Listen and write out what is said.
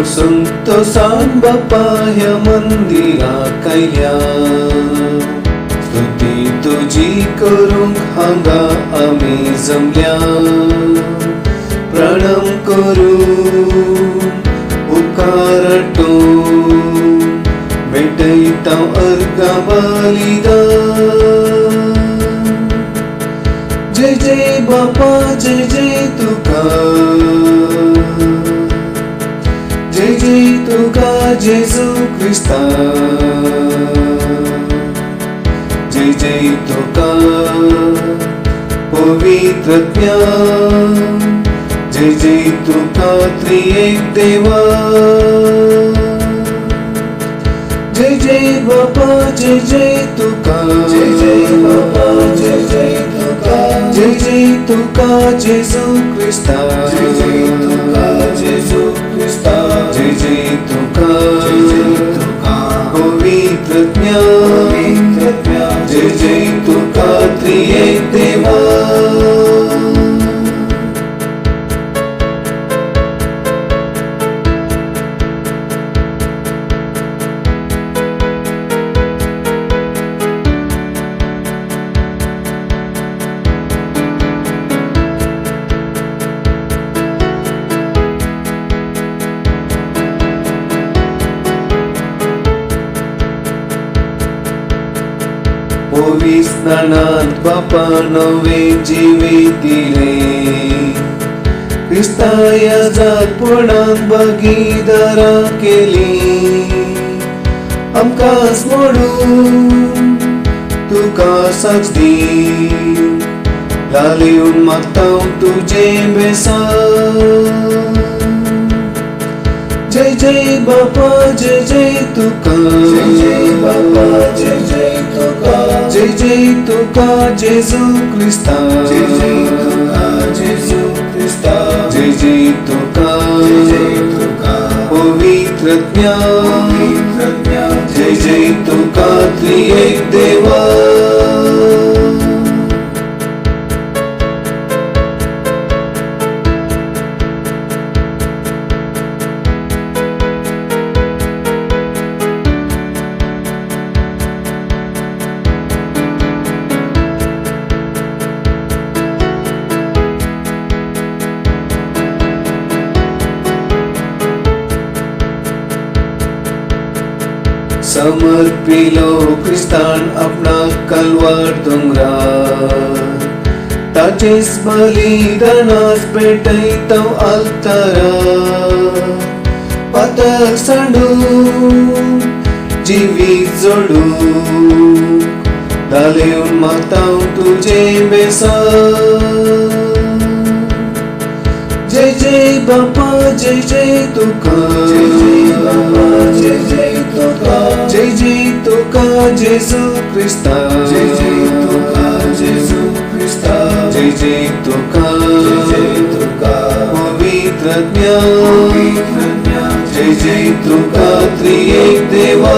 संतोषान बाप्पा ह्या मंदिराक आयल्या. स्तुती तुजी करूंक हांगा आमी जमल्या. प्रणाम करून उपकार हाटून भेटयता अर्घ बलिदान. जय जय बाप्पा जय जय तुका, जय जय तुका जेजू ख्रिस्ता. जय जय तुका पवित्रज्ञा. जय जय तुका त्रिएक देवा. जय जय बाप्पा जय जय तुका, जय जय बाप्पा जय जय तुका. जय जय तुका जेजू ख्रिस्ता. जय जय तुका जेजू ख्रिस्ता. जय जय तुका, जय जय तुका पवित्रज्ञा. जय जय तुका त्रिएक देवा. स्नानात बाप्पा नवे जिवीत दिले. ख्रिस्ता या जातपणाक भागीदारा केली. आमकां मोडून तुका साक्ष दी. लालिवून मागता तुझे बेसान. जय जय बाप्पा जय जय तुका, जय जय बाप्पा जय जय तुका. जय जय तुका जेजू ख्रिस्ता. जय जय तुका जेजू ख्रिस्ता. जय जय तुका, जय जय तुका पवित्रज्ञा. जय जय तुका त्रिएक देवा. समर्पिलो ख्रिस्तान आपणाक कलवार दोंगरार. ताचेच बलिदानास पेटयता आल्तारार. पातक सांडून जिवीत जोडून धालेवन मागता तुझे बेसान. जय जय बाप्पा जय जय तुका, जय जय बाप्पा जय जय तुका. जय जय तुका जेजू ख्रिस्ता. जय जय तुका जेजू ख्रिस्ता. जय जय तुका, जय जय तुका पवित्रज्ञा. जय जय तुका त्रिएक देवा.